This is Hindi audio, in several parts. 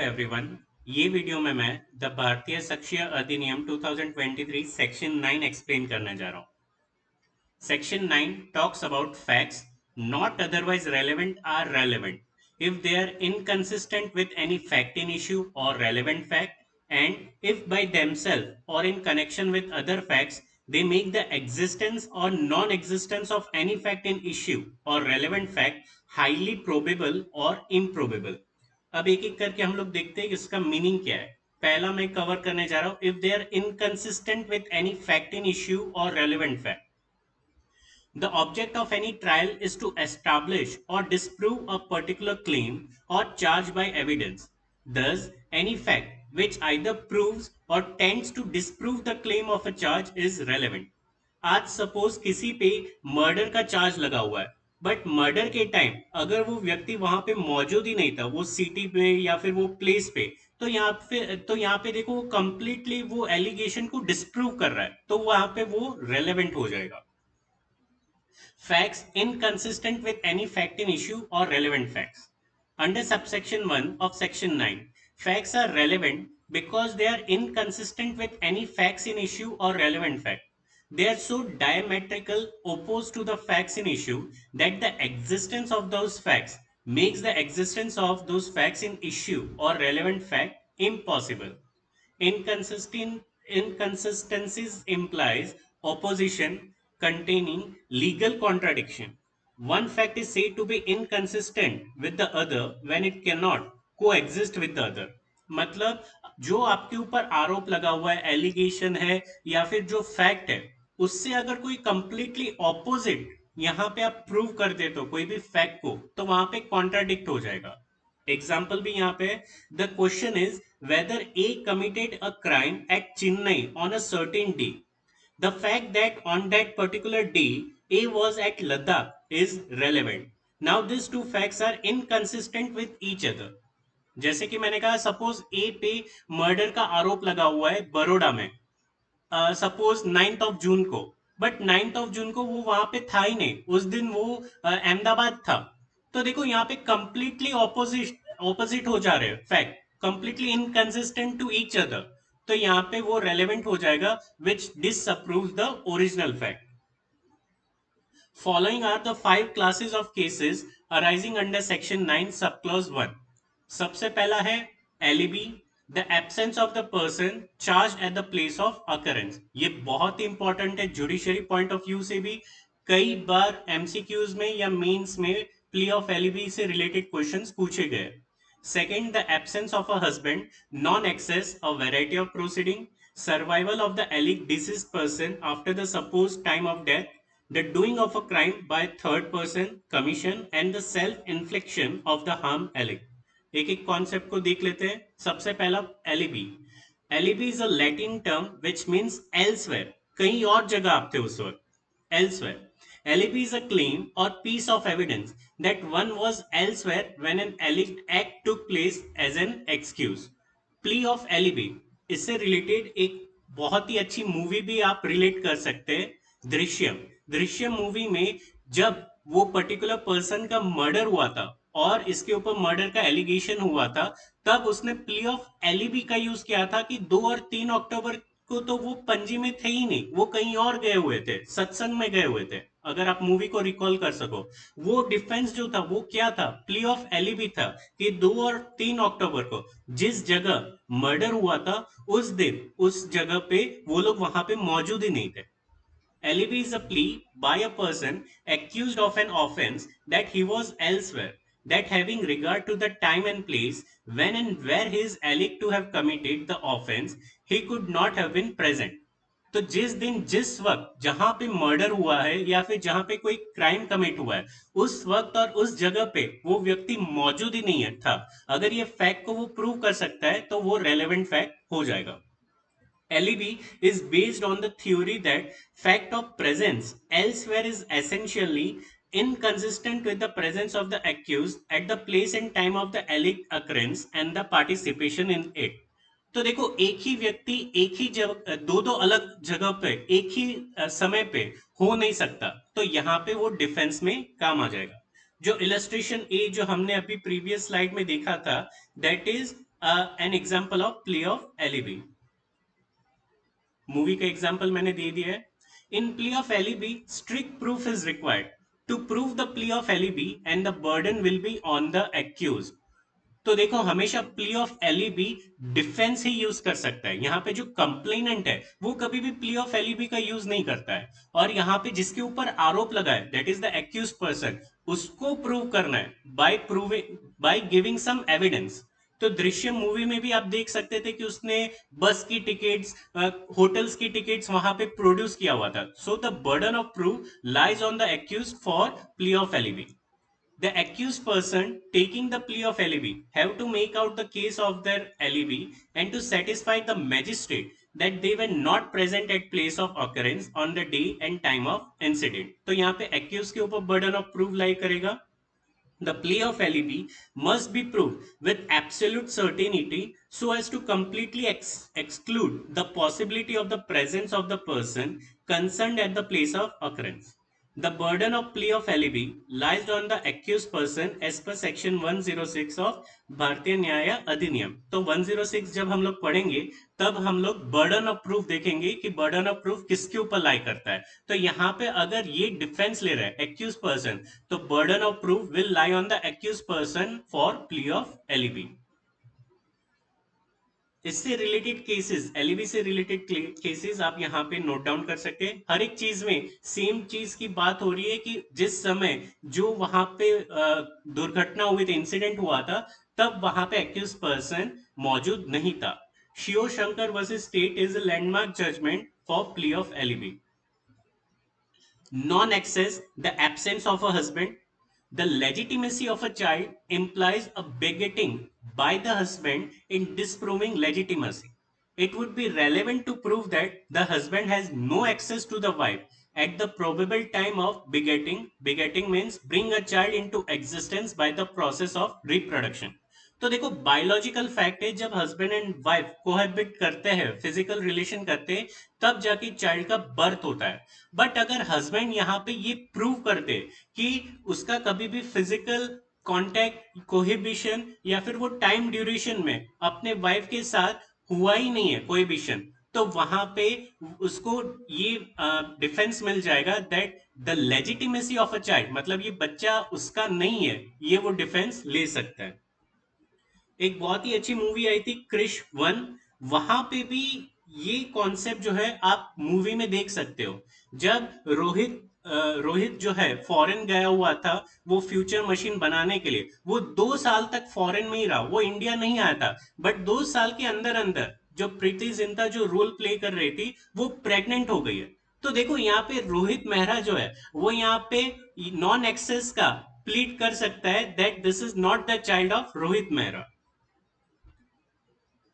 एवरीवन। ये वीडियो में मैं द भारतीय साक्ष्य अधिनियम 2023 सेक्शन 9 एक्सप्लेन करने जा रहा हूँ। Section 9 talks about facts not otherwise relevant are relevant if they are inconsistent with any fact in issue or relevant fact, and if by themselves or in connection with other facts they make the existence or non-existence of any fact in issue or relevant fact highly probable or improbable। अब एक एक करके हम लोग देखते हैं कि इसका मीनिंग क्या है। पहला मैं कवर करने जा रहा हूँ, if they are inconsistent with any fact in issue और relevant fact. The object of any trial is to establish or disprove a particular claim or charge by evidence. Thus, any fact which either proves or tends to disprove the claim of a charge is relevant. आज सपोज किसी पे मर्डर का चार्ज लगा हुआ है, बट मर्डर के टाइम अगर वो व्यक्ति वहां पे मौजूद ही नहीं था, वो सिटी पे या फिर वो प्लेस पे, तो यहाँ पे देखो वो कंप्लीटली वो एलिगेशन को डिस्प्रूव कर रहा है, तो वहां पे वो रेलेवेंट हो जाएगा। Facts inconsistent with any fact in issue or relevant facts. Under subsection 1 of section 9, facts are relevant because they are inconsistent with any facts in issue or relevant fact. They are so diametrical opposed to the facts in issue that the existence of those facts makes the existence of those facts in issue or relevant fact impossible. Inconsistencies implies opposition containing legal contradiction. One fact is said to be inconsistent with the other when it cannot coexist with the other. मतलब जो आपके ऊपर आरोप लगा हुआ है, एलिगेशन है या फिर जो फैक्ट है, उससे अगर कोई कंप्लीटली ऑपोजिट यहाँ पे आप प्रूव कर देते हो कोई भी फैक्ट को, तो वहां पे कॉन्ट्राडिक्ट हो जाएगा। एग्जाम्पल भी यहाँ पे, the question is whether A committed a crime at Chennai on a certain day. The fact that on that particular day A was at Ladakh is relevant. Now these two facts are inconsistent with each other. जैसे कि मैंने कहा, सपोज ए पे मर्डर का आरोप लगा हुआ है बड़ोड़ा में, सपोज 9 जून को, बट 9 जून को वो वहां पे था ही नहीं, उस दिन वो अहमदाबाद था। तो देखो यहाँ पे कंप्लीटली ऑपोजिट हो जा रहे हैं fact, completely inconsistent to each other, तो यहाँ पे वो रेलेवेंट हो जाएगा which disapproves the original fact. Following are the 5 classes of cases arising under section 9 subclause 1. सबसे पहला है alibi, the absence of the person charged at the place of occurrence. ये बहुत ही इंपॉर्टेंट है जुडिशरी पॉइंट ऑफ व्यू से भी। कई बार एमसीक्यूज में या मेंस में प्ली ऑफ एलिबी से रिलेटेड क्वेश्चंस पूछे गए। Second, the absence of a husband, non-access, a variety of proceeding, survival of the alleged deceased person after the supposed time of death, the doing of a crime by third person, commission, and the self-infliction of the harm alleged. एक एक कॉन्सेप्ट को देख लेते हैं। सबसे पहला alibi. Alibi is a Latin term which means elsewhere, कहीं और जगह आप थे उस वक्त, elsewhere. Alibi is a claim or piece of evidence that one was elsewhere when an alleged act took place as an excuse. Plea of alibi, इससे रिलेटेड एक बहुत ही अच्छी मूवी भी आप रिलेट कर सकते हैं, दृश्यम। दृश्यम मूवी में जब वो पर्टिकुलर पर्सन का मर्डर हुआ था और इसके ऊपर मर्डर का एलिगेशन हुआ था, तब उसने प्ली ऑफ एलिबी का यूज किया था कि 2 और 3 अक्टूबर को तो वो पणजी में थे ही नहीं, वो कहीं और गए हुए थे, सत्संग में गए हुए थे। अगर आप मूवी को रिकॉल कर सको, वो डिफेंस जो था वो क्या था, प्ली ऑफ एलिबी था कि 2 और 3 अक्टूबर को जिस जगह मर्डर हुआ था उस दिन उस जगह पे वो लोग वहां पे मौजूद ही नहीं थे। Alibi is a plea by a person accused of an offense that he was elsewhere, that having regard to the time and place when and where he is alleged to have committed the offense, he could not have been present. तो जिस दिन जिस वक्त जहां पे मर्डर हुआ है या फिर जहां पे कोई क्राइम कमिट हुआ है, उस वक्त और उस जगह पे वो व्यक्ति मौजूद ही नहीं है था, अगर ये फैक्ट को वो प्रूव कर सकता है तो वो रेलेवेंट फैक्ट हो जाएगा। Alibi is based on the theory that fact of presence elsewhere is essentially inconsistent with the presence of the accused at the place and time of the alleged occurrence and the participation in it. तो देखो, एक ही व्यक्ति एक ही जगह, दो दो अलग जगह पे एक ही समय पे हो नहीं सकता, तो यहाँ पे वो डिफेंस में काम आ जाएगा। जो इलस्ट्रेशन ए जो हमने अभी प्रीवियस स्लाइड में देखा था, that is an example of play of alibi. Movie का एग्जाम्पल मैंने दे दिया है। In play of alibi strict proof is required to prove the play of alibi and the burden will be on the accuse. तो देखो हमेशा प्ली ऑफ एलिबी डिफेंस ही यूज कर सकता है। यहाँ पे जो कंप्लेनेंट है वो कभी भी प्ली ऑफ एलिबी का यूज नहीं करता है। और यहाँ पे जिसके ऊपर आरोप लगा है that is the accuse person, उसको प्रूव करना है by proving, by giving some evidence. तो दृश्यम मूवी में भी आप देख सकते थे कि उसने बस की टिकट्स, होटल्स की टिकट्स वहां पे प्रोड्यूस किया हुआ था। So the burden of proof lies on the accuse for plea of alibi. The accused person taking the plea of alibi have to make out the case of their alibi and to satisfy the magistrate that they were not present at place of occurrence on the day and time of incident। तो यहाँ पे accused के ऊपर burden of proof lie करेगा। The plea of alibi must be proved with absolute certainty so as to completely exclude the possibility of the presence of the person concerned at the place of occurrence। The burden of plea of alibi lies on the accused person as per section 106 of भारतीय न्याय अधिनियम। तो 106 जब हम लोग पढ़ेंगे तब हम लोग बर्डन ऑफ प्रूफ देखेंगे कि बर्डन ऑफ प्रूफ किसके ऊपर लाई करता है। तो यहाँ पे अगर ये डिफेंस ले रहा है एक्यूज पर्सन, तो burden of proof will lie on the accuse person for plea of alibi. इससे रिलेटेड केसेस, एलिबी से रिलेटेड केसेस आप यहाँ पे नोट डाउन कर सकते हैं। हर एक चीज में सेम चीज की बात हो रही है कि जिस समय जो वहां पे दुर्घटना हुई थी, इंसिडेंट हुआ था, तब वहां पे एक्यूज पर्सन मौजूद नहीं था। Shiv Shankar versus state is a landmark judgement for plea of alibi. Non-access, the absence of a husband. The legitimacy of a child implies a begetting by the husband in disproving legitimacy. It would be relevant to prove that the husband has no access to the wife at the probable time of begetting. Begetting means bring a child into existence by the process of reproduction. तो देखो बायोलॉजिकल फैक्ट है, जब हस्बैंड एंड वाइफ कोहैबिट करते हैं, फिजिकल रिलेशन करते हैं, तब जाके चाइल्ड का बर्थ होता है। बट अगर हस्बैंड यहाँ पे ये प्रूव कर दे कि उसका कभी भी फिजिकल कॉन्टैक्ट, कोहिबिशन या फिर वो टाइम ड्यूरेशन में अपने वाइफ के साथ हुआ ही नहीं है कोहिबिशन, तो वहां पे उसको ये डिफेंस मिल जाएगा that the legitimacy of a child, मतलब ये बच्चा उसका नहीं है, ये वो डिफेंस ले सकता है। एक बहुत ही अच्छी मूवी आई थी क्रिश 1, वहां पे भी ये कॉन्सेप्ट जो है आप मूवी में देख सकते हो। जब रोहित जो है फॉरेन गया हुआ था वो फ्यूचर मशीन बनाने के लिए, वो 2 साल तक फॉरेन में ही रहा, वो इंडिया नहीं आया था। बट 2 साल के अंदर अंदर जो प्रीति जिंटा जो रोल प्ले कर रही थी वो प्रेग्नेंट हो गई है। तो देखो यहाँ पे रोहित मेहरा जो है वो यहाँ पे नॉन एक्सेस का प्लीड कर सकता है that this is not the child of Rohit Mehra.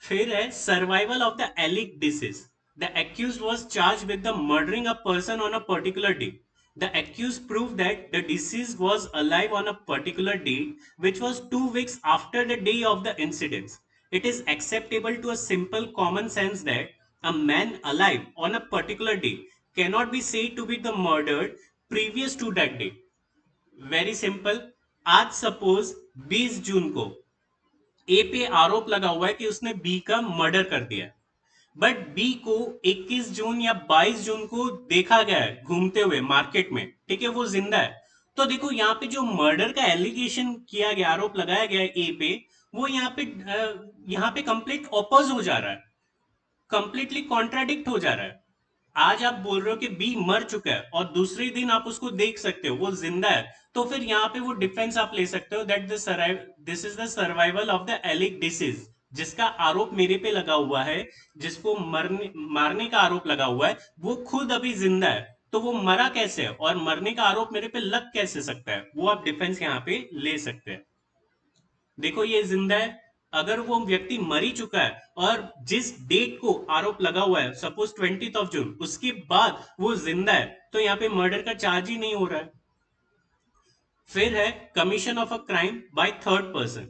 फिर है सर्वाइवल ऑफ द एलिक deceased. The accuse was charge with the murdering a person on a particular day. The accused proved that the deceased was alive on a particular date, which was 2 weeks after the day of the incidents. It is acceptable to a simple common sense that a man alive on a particular day cannot be said to be the murdered previous to that day. Very simple. आज सपोज 20 जून को ए पे आरोप लगा हुआ है कि उसने बी का मर्डर कर दिया, बट बी को 21 जून या 22 जून को देखा गया है घूमते हुए मार्केट में, ठीक है, वो जिंदा है। तो देखो यहाँ पे जो मर्डर का एलिगेशन किया गया, आरोप लगाया गया है ए पे, वो यहाँ पे कंप्लीट ऑपोज हो जा रहा है, कंप्लीटली कॉन्ट्राडिक्ट हो जा रहा है। आज आप बोल रहे हो कि बी मर चुका है और दूसरे दिन आप उसको देख सकते हो वो जिंदा है, तो फिर यहाँ पे वो डिफेंस आप ले सकते हो that this is the survival of the एलिक डिसीज, जिसका आरोप मेरे पे लगा हुआ है, जिसको मारने का आरोप लगा हुआ है, वो खुद अभी जिंदा है। तो वो मरा कैसे है और मरने का आरोप मेरे पे लग कैसे सकता है, वो आप डिफेंस यहाँ पे ले सकते हैं। देखो ये जिंदा है, अगर वो व्यक्ति मर ही चुका है और जिस डेट को आरोप लगा हुआ है सपोज 20 जून, उसके बाद वो जिंदा है, तो यहाँ पे मर्डर का चार्ज ही नहीं हो रहा है। फिर है commission of a crime by third person.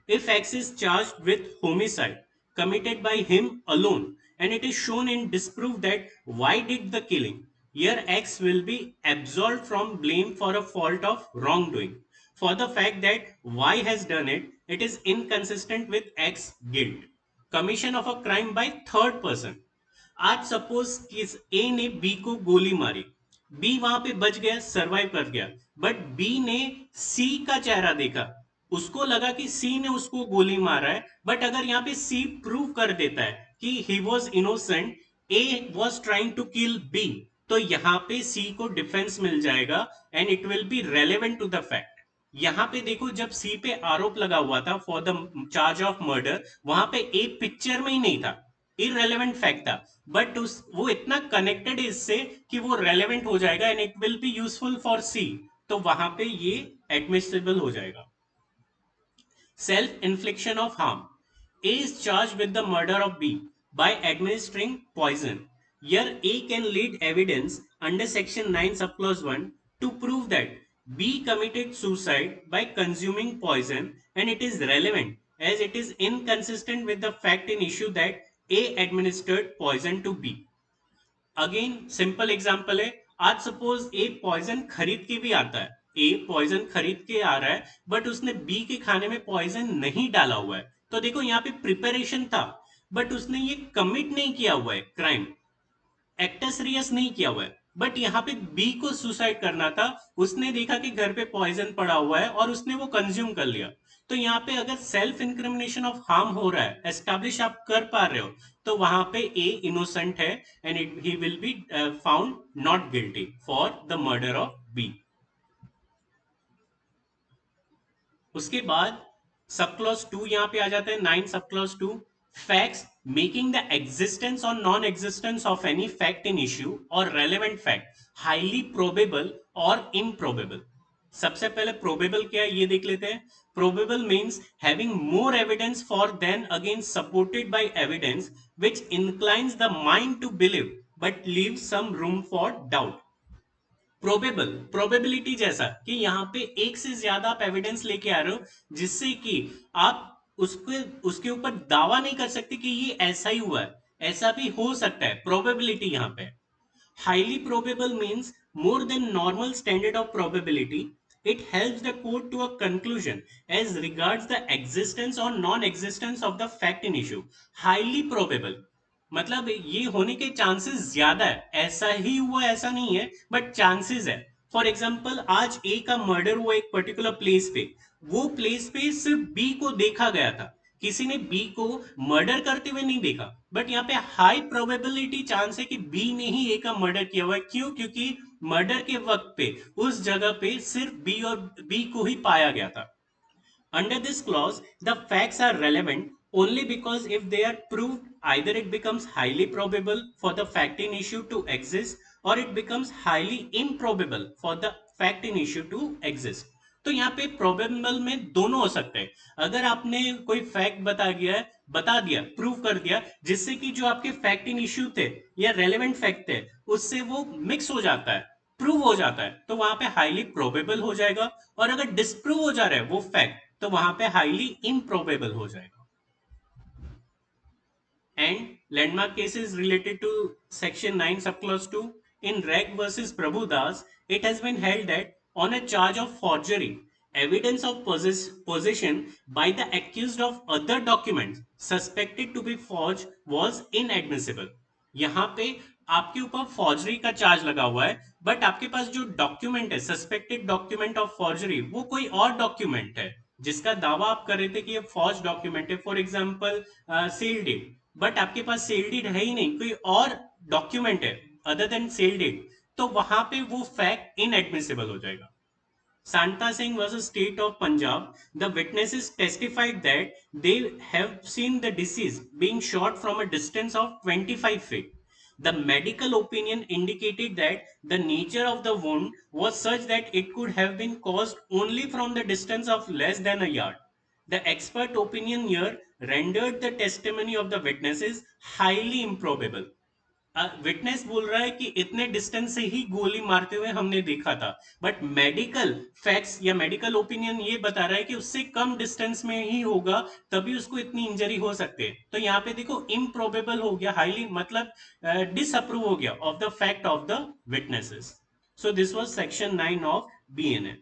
If x is charge with homicide committed by him alone and it is shown in disproof that why did the killing, here X will be absolved from blame for a fault of wrongdoing, for the fact that Y has done it it is inconsistent with X guilt. Commission of a crime by third person. आज सपोज कि ए ने बी को गोली मारी, बी वहां पे बच गया, सरवाइव कर गया, बट बी ने सी का चेहरा देखा, उसको लगा कि सी ने उसको गोली मारा है, बट अगर यहाँ पे सी प्रूव कर देता है कि he was innocent, A was trying to kill B, तो यहाँ पे सी को डिफेंस मिल जाएगा and it will be relevant to the fact. यहाँ पे देखो, जब सी पे आरोप लगा हुआ था for the charge of murder, वहां पे ए पिक्चर में ही नहीं था, इरेलेवेंट फैक्ट था, बट उस वो इतना कनेक्टेड है इससे कि वो रेलेवेंट हो जाएगा and it will be useful for C, तो वहां पे ये एडमिसिबल हो जाएगा. Self-infliction of harm. A is charged with the murder of B by administering poison. Here A can lead evidence under section 9 subclause 1 to prove that B committed suicide by consuming poison, and it is relevant as it is inconsistent with the fact in issue that A administered poison to B. Again simple example है, आज सपोज ए पॉइजन खरीद के भी आता है, ए पॉइजन खरीद के आ रहा है, बट उसने बी के खाने में पॉइजन नहीं डाला हुआ है, तो देखो यहाँ पे प्रिपरेशन था, बट उसने ये कमिट नहीं किया हुआ है क्राइम, एक्टस रियस नहीं किया हुआ है, बट यहाँ पे बी को सुसाइड करना था, उसने देखा कि घर पे पॉइजन पड़ा हुआ है और उसने वो कंज्यूम कर लिया. तो यहाँ पे अगर सेल्फ इंक्रिमिनेशन ऑफ हार्म हो रहा है, एस्टैब्लिश आप कर पा रहे हो, तो वहां पे ए इनोसेंट है and he will be found not guilty for the murder of B. उसके बाद सब क्लॉज 2 यहाँ पे आ जाता है, 9 sub clause 2. Facts making the existence और non existence of any fact in issue और रेलेवेंट फैक्ट हाईली प्रोबेबल और इम्प्रोबेबल. सबसे पहले प्रोबेबल क्या है ये देख लेते हैं. Probable means having more evidence for then against supported by evidence which inclines the mind to believe but leave some room for doubt. Probable, probability जैसा कि यहाँ पे एक से ज्यादा आप एविडेंस लेके आ रहे हो जिससे कि आप उसके उसके ऊपर दावा नहीं कर सकते कि ये ऐसा ही हुआ है, ऐसा भी हो सकता है, प्रोबेबिलिटी यहाँ पे. Highly probable means more than normal standard of probability. It helps the court to a conclusion as regards the existence or non-existence of the fact in issue. Highly probable मतलब ये होने के चांसेस ज्यादा है, ऐसा ही हुआ ऐसा नहीं है, बट चांसेस है. फॉर एग्जाम्पल, आज ए का मर्डर हुआ एक पर्टिकुलर प्लेस पे, वो प्लेस पे सिर्फ बी को देखा गया था, किसी ने बी को मर्डर करते हुए नहीं देखा, बट यहाँ पे हाई प्रोबेबिलिटी चांस है कि बी ने ही ए का मर्डर किया हुआ है. क्यों? क्योंकि मर्डर के वक्त पे उस जगह पे सिर्फ बी और बी को ही पाया गया था. Under this clause, the facts are relevant only because if they are proved, either it becomes highly probable for the fact in issue to exist or it becomes highly improbable for the fact in issue to exist. तो यहाँ पे प्रोबेबल में दोनों हो सकते हैं. अगर आपने कोई फैक्ट बता दिया, प्रूव कर दिया, जिससे कि जो आपके फैक्ट इन इश्यू थे या रेलेवेंट फैक्ट थे उससे वो मिक्स हो जाता है, प्रूव हो जाता है, तो वहां पे हाईली प्रोबेबल हो जाएगा. और अगर डिस्प्रूव हो जा रहा है वो फैक्ट, तो वहां पे हाईली इम्प्रोबेबल हो जाएगा. And landmark cases related to section 9 sub clause 2. In Reg versus Prabhudas, it has been held that on a charge of forgery, evidence of possession by the accused of other documents suspected to be forged was inadmissible. यहाँ पे आपके ऊपर फॉर्जरी का चार्ज लगा हुआ है, बट आपके पास जो डॉक्यूमेंट है, सस्पेक्टेड डॉक्यूमेंट ऑफ फॉर्जरी, वो कोई और डॉक्यूमेंट है जिसका दावा आप कर रहे थे कि ये फॉर्ज डॉक्यूमेंट है. For example sale deed, but आपके पास सेल डीड है ही नहीं, कोई और डॉक्यूमेंट है अदर देन सेल डीड, तो वहां पे वो फैक्ट इनएडमिसिबल हो जाएगा. Santa Singh versus State of Punjab, the witnesses testified that they have seen the deceased being shot from a distance of 25 feet. The medical opinion indicated that the nature of the wound was such that it could have been caused only from the distance of less than a yard. The expert opinion here rendered the testimony of the witnesses highly improbable. Witness बोल रहा है कि इतने डिस्टेंस से ही गोली मारते हुए हमने देखा था, बट मेडिकल फैक्ट्स या मेडिकल ओपिनियन ये बता रहा है कि उससे कम डिस्टेंस में ही होगा, तभी उसको इतनी इंजरी हो सकती है. तो यहाँ पे देखो इम्प्रोबेबल हो गया, हाईली मतलब डिसअप्रूव हो गया of the fact of the witnesses. So this was section 9 of BNA.